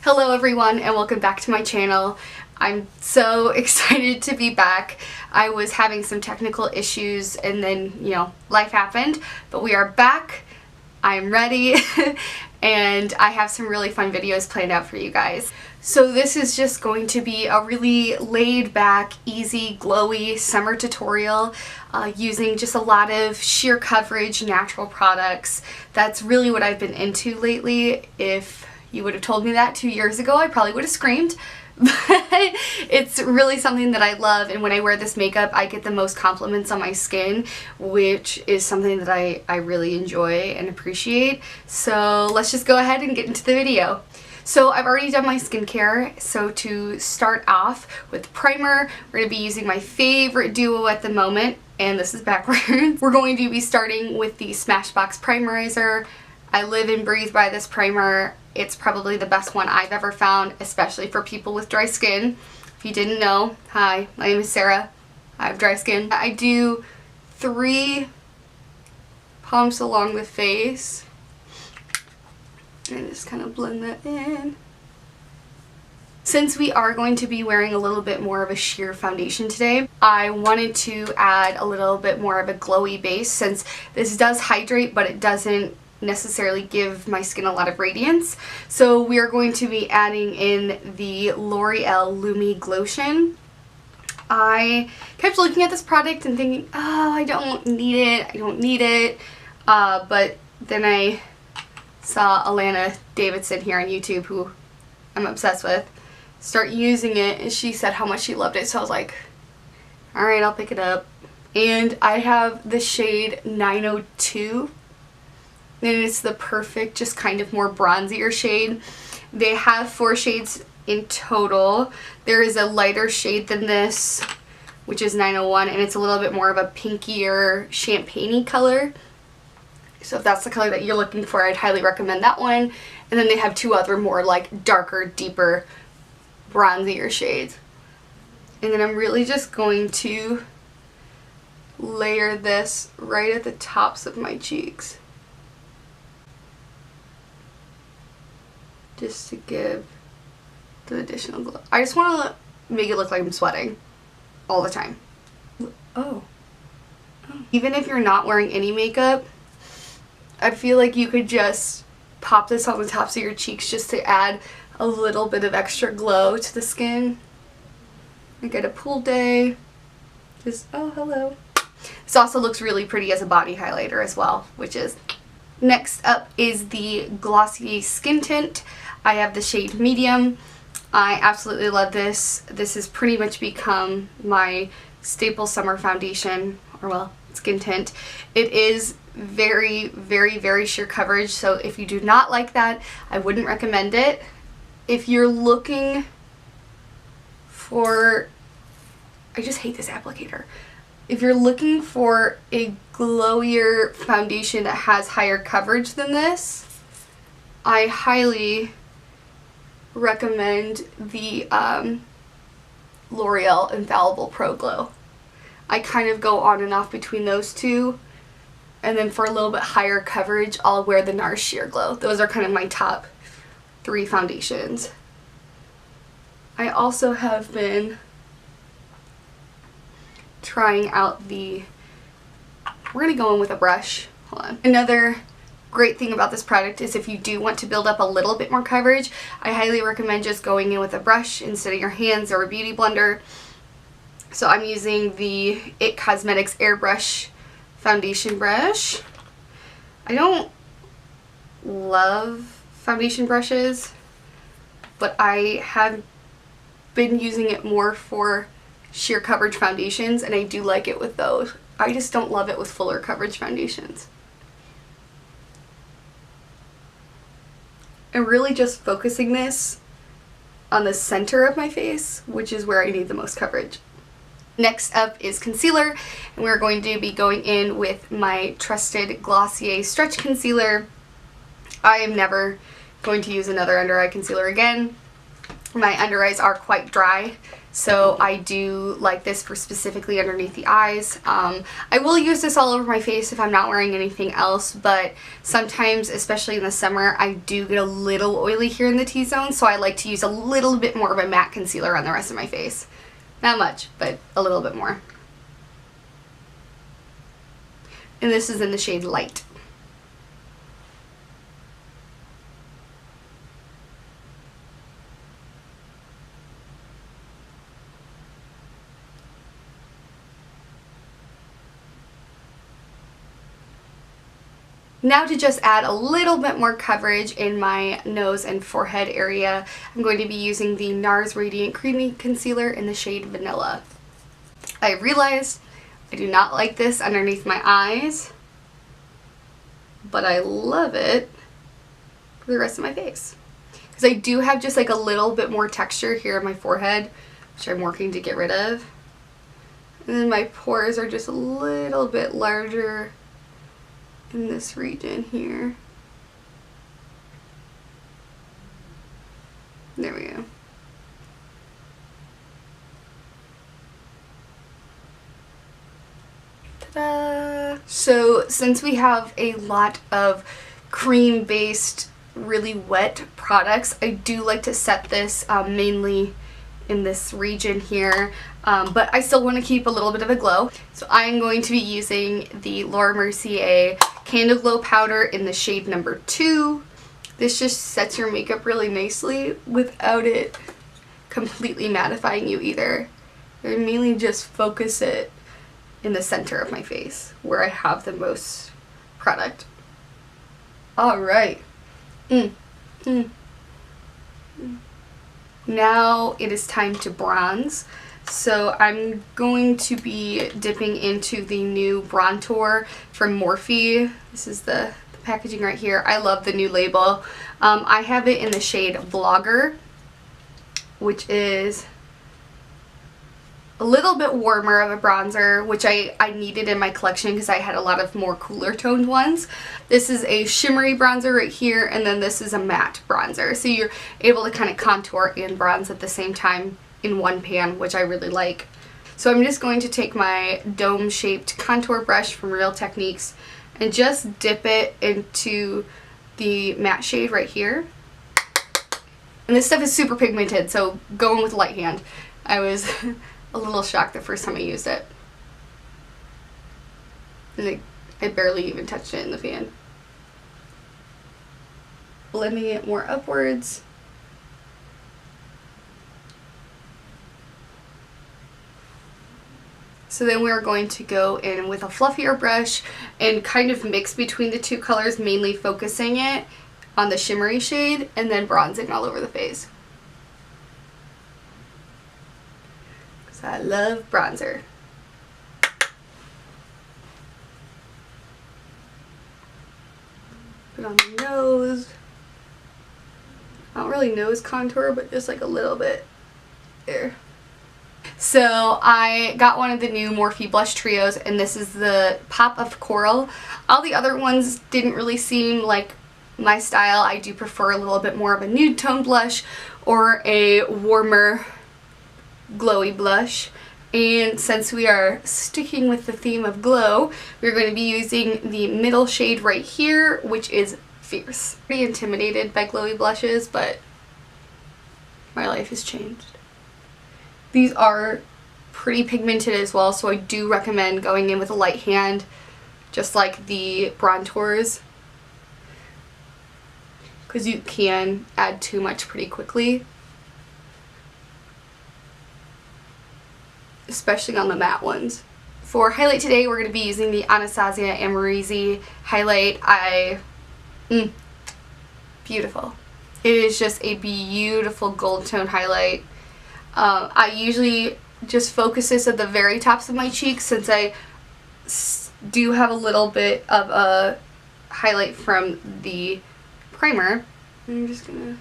Hello everyone and welcome back to my channel. I'm so excited to be back. I was having some technical issues and then, life happened, but we are back. I'm ready and I have some really fun videos planned out for you guys. So this is just going to be a really laid back, easy, glowy summer tutorial using just a lot of sheer coverage, natural products. That's really what I've been into lately. If you would have told me that 2 years ago, I probably would have screamed. But it's really something that I love, and when I wear this makeup I get the most compliments on my skin, which is something that I really enjoy and appreciate. So let's just go ahead and get into the video. So I've already done my skincare, so to start off with primer, we're going to be using my favorite duo at the moment, and this is backwards. We're going to be starting with the Smashbox Primerizer. I live and breathe by this primer. It's probably the best one I've ever found, especially for people with dry skin. If you didn't know, hi, my name is Sarah. I have dry skin. I do 3 pumps along the face and just kind of blend that in. Since we are going to be wearing a little bit more of a sheer foundation today, I wanted to add a little bit more of a glowy base, since this does hydrate but it doesn't necessarily give my skin a lot of radiance. So we are going to be adding in the L'Oreal Lumi Glotion. I kept looking at this product and thinking, oh, I don't need it, but then I saw Alana Davidson here on YouTube, who I'm obsessed with, start using it, and she said how much she loved it, so I was like, alright, I'll pick it up. And I have the shade 902, and it's the perfect, just kind of more bronzier shade. They have 4 shades in total. There is a lighter shade than this, which is 901, and it's a little bit more of a pinkier champagne-y color. So if that's the color that you're looking for, I'd highly recommend that one. And then they have 2 other more like darker, deeper, bronzier shades. And then I'm really just going to layer this right at the tops of my cheeks, just to give the additional glow. I just want to make it look like I'm sweating all the time. Oh. Even if you're not wearing any makeup, I feel like you could just pop this on the tops of your cheeks just to add a little bit of extra glow to the skin. Like at a pool day. Just, oh, hello. This also looks really pretty as a body highlighter as well, which is... Next up is the Glossier Skin Tint. I have the shade Medium. I absolutely love this. This has pretty much become my staple summer foundation, or well, skin tint. It is very, very, very sheer coverage, so if you do not like that, I wouldn't recommend it. If you're looking for... I just hate this applicator. If you're looking for a glowier foundation that has higher coverage than this, I highly recommend the L'Oreal Infallible Pro Glow. I kind of go on and off between those two, and then for a little bit higher coverage I'll wear the NARS Sheer Glow. Those are kind of my top 3 foundations. I also have been trying out the... We're going to go in with a brush. Hold on. Another great thing about this product is if you do want to build up a little bit more coverage, I highly recommend just going in with a brush instead of your hands or a beauty blender. So I'm using the Ulta Cosmetics Airbrush foundation brush. I don't love foundation brushes, but I have been using it more for sheer coverage foundations, and I do like it with those. I just don't love it with fuller coverage foundations. I'm really just focusing this on the center of my face, which is where I need the most coverage. Next up is concealer, and we're going to be going in with my trusted Glossier Stretch Concealer. I am never going to use another under eye concealer again. my under eyes are quite dry, so I do like this for specifically underneath the eyes. I will use this all over my face if I'm not wearing anything else, but sometimes, especially in the summer, I do get a little oily here in the T-zone, so I like to use a little bit more of a matte concealer on the rest of my face. Not much, but a little bit more. And this is in the shade Light. Now to just add a little bit more coverage in my nose and forehead area, I'm going to be using the NARS Radiant Creamy Concealer in the shade Vanilla. I realized I do not like this underneath my eyes, but I love it for the rest of my face. Because I do have just like a little bit more texture here on my forehead, which I'm working to get rid of. And then my pores are just a little bit larger in this region here. There we go. Ta-da! So since we have a lot of cream based really wet products, I do like to set this mainly in this region here, but I still want to keep a little bit of a glow. So I'm going to be using the Laura Mercier Candleglow powder in the shade number 2. This just sets your makeup really nicely without it completely mattifying you either. I mainly just focus it in the center of my face where I have the most product. Alright. Now it is time to bronze. So I'm going to be dipping into the new Brontour from Morphe. This is the packaging right here. I love the new label. I have it in the shade Blogger, which is a little bit warmer of a bronzer, which I needed in my collection because I had a lot of more cooler toned ones. This is a shimmery bronzer right here, and then this is a matte bronzer. So you're able to kind of contour and bronze at the same time in one pan, which I really like. So I'm just going to take my dome shaped contour brush from Real Techniques and just dip it into the matte shade right here. And this stuff is super pigmented, so going with light hand. I was a little shocked the first time I used it. And I barely even touched it in the fan. Blending it more upwards. So then we are going to go in with a fluffier brush and kind of mix between the two colors, mainly focusing it on the shimmery shade and then bronzing all over the face. Because I love bronzer. Put on the nose. Not really nose contour, but just like a little bit there. So I got one of the new Morphe blush trios, and this is the Pop of Coral. All the other ones didn't really seem like my style. I do prefer a little bit more of a nude tone blush or a warmer glowy blush. And since we are sticking with the theme of glow, we're going to be using the middle shade right here, which is Fierce. Pretty intimidated by glowy blushes, but my life has changed. These are pretty pigmented as well, so I do recommend going in with a light hand, just like the Brontours, because you can add too much pretty quickly, especially on the matte ones. For highlight today, we're going to be using the Anastasia Amrezy highlight. Beautiful. It is just a beautiful gold tone highlight. I usually just focus this at the very tops of my cheeks since I do have a little bit of a highlight from the primer. I'm just gonna...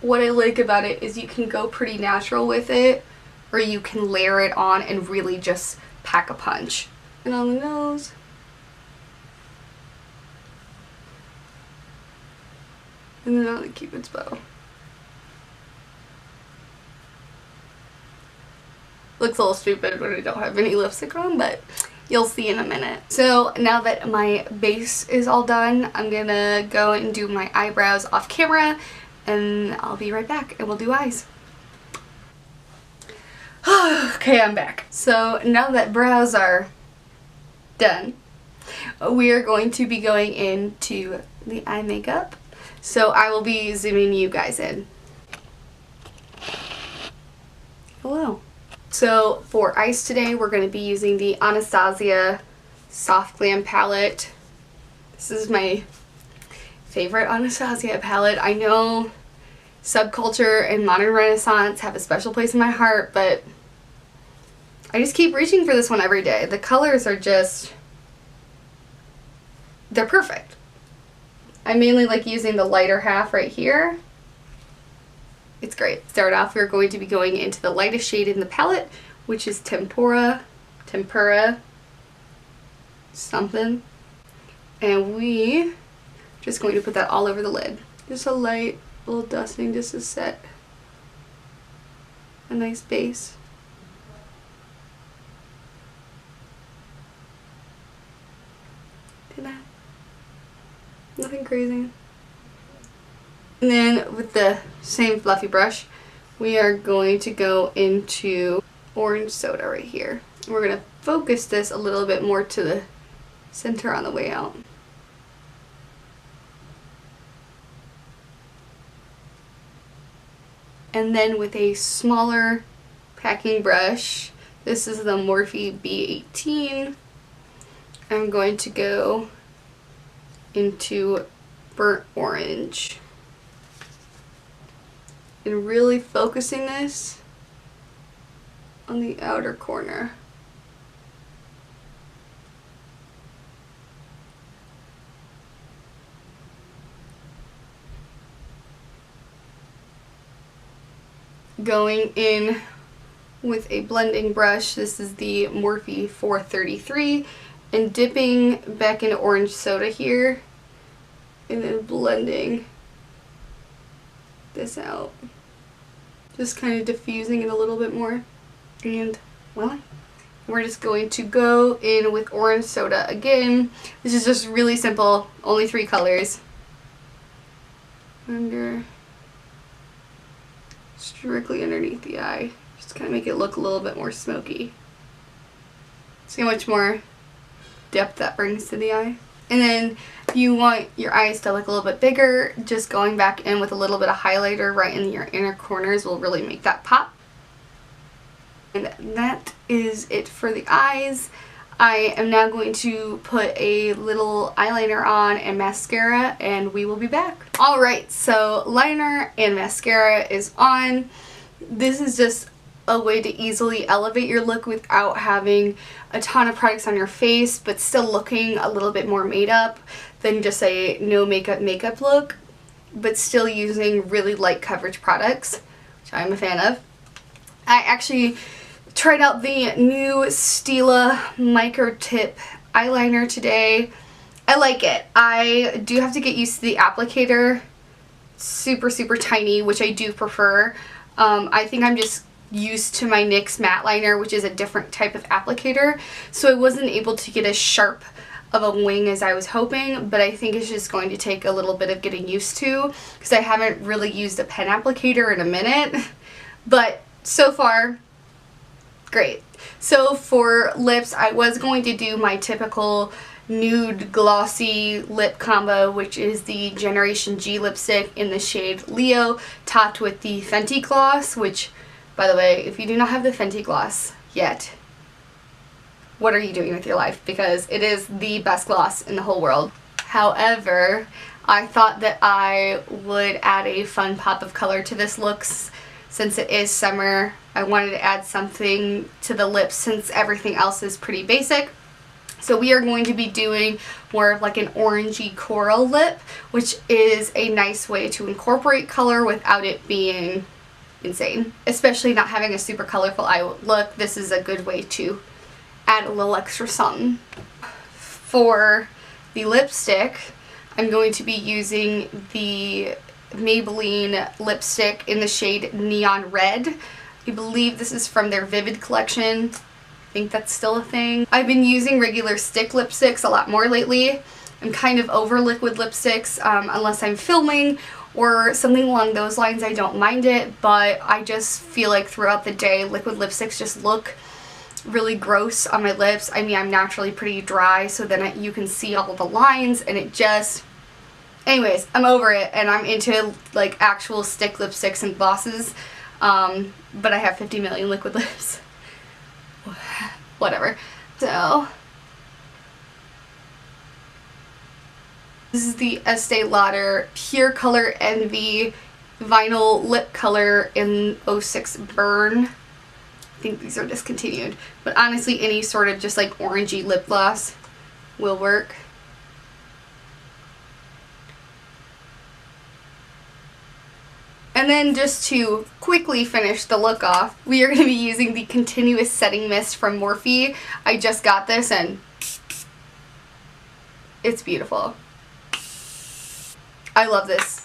What I like about it is you can go pretty natural with it, or you can layer it on and really just pack a punch. And on the nose. And then on the Cupid's bow. Looks a little stupid when I don't have any lipstick on, but you'll see in a minute. So now that my base is all done, I'm gonna go and do my eyebrows off camera, and I'll be right back and we'll do eyes. Okay, I'm back. So now that brows are done, we are going to be going into the eye makeup. So I will be zooming you guys in. Hello. So for eyes today, we're going to be using the Anastasia Soft Glam palette. This is my favorite Anastasia palette. I know Subculture and Modern Renaissance have a special place in my heart, but I just keep reaching for this one every day. The colors are just, they're perfect. I mainly like using the lighter half right here. It's great. Start off, we're going to be going into the lightest shade in the palette, which is Tempura something. And we just going to put that all over the lid. Just a light little dusting just to set a nice base. Nothing crazy. And then with the same fluffy brush, we are going to go into orange soda right here. We're going to focus this a little bit more to the center on the way out. And then with a smaller packing brush, this is the Morphe B18, I'm going to go into burnt orange. And really focusing this on the outer corner. Going in with a blending brush, this is the Morphe 433, and dipping back into orange soda here, and then blending this out. Just kind of diffusing it a little bit more. And well, we're just going to go in with orange soda again. This is just really simple, only 3 colors. Strictly underneath the eye. Just kind of make it look a little bit more smoky. See how much more depth that brings to the eye. And then if you want your eyes to look a little bit bigger, just going back in with a little bit of highlighter right in your inner corners will really make that pop. And that is it for the eyes. I am now going to put a little eyeliner on and mascara, and we will be back. Alright, so liner and mascara is on. This is just a way to easily elevate your look without having a ton of products on your face, but still looking a little bit more made up than just a no makeup look, but still using really light coverage products, which I'm a fan of. I actually tried out the new Stila micro tip eyeliner today. I like it. I do have to get used to the applicator. Super tiny, which I do prefer. I think I'm just used to my NYX matte liner, which is a different type of applicator, so I wasn't able to get as sharp of a wing as I was hoping, but I think it's just going to take a little bit of getting used to because I haven't really used a pen applicator in a minute. But so far, great. So for lips, I was going to do my typical nude glossy lip combo, which is the Generation G lipstick in the shade Leo, topped with the Fenty gloss, which, by the way, if you do not have the Fenty gloss yet, what are you doing with your life? Because it is the best gloss in the whole world. However, I thought that I would add a fun pop of color to this look. Since it is summer, I wanted to add something to the lips since everything else is pretty basic. So we are going to be doing more of like an orangey coral lip, which is a nice way to incorporate color without it being insane. Especially not having a super colorful eye look, this is a good way to add a little extra something. For the lipstick, I'm going to be using the Maybelline lipstick in the shade Neon Red. I believe this is from their Vivid collection. I think that's still a thing. I've been using regular stick lipsticks a lot more lately. I'm kind of over liquid lipsticks unless I'm filming or something along those lines. I don't mind it, but I just feel like throughout the day liquid lipsticks just look really gross on my lips. I mean, I'm naturally pretty dry, so then you can see all the lines and it just... Anyways, I'm over it and I'm into like actual stick lipsticks and glosses, but I have 50 million liquid lips. Whatever. So this is the Estee Lauder Pure Color Envy Vinyl Lip Color in 06 Burn. I think these are discontinued, but honestly any sort of just like orangey lip gloss will work. And then just to quickly finish the look off, we are going to be using the Continuous Setting Mist from Morphe. I just got this and it's beautiful. I love this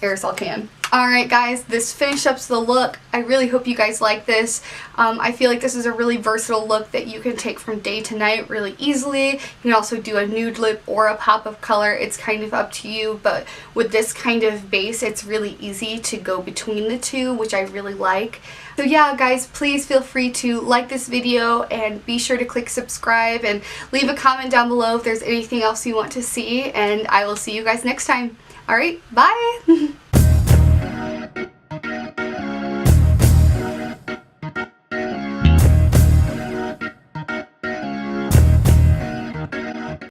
aerosol can. Alright guys, this finished up the look. I really hope you guys like this. I feel like this is a really versatile look that you can take from day to night really easily. You can also do a nude lip or a pop of color. It's kind of up to you, but with this kind of base, it's really easy to go between the two, which I really like. So yeah guys, please feel free to like this video and be sure to click subscribe and leave a comment down below if there's anything else you want to see, and I will see you guys next time. Alright, bye!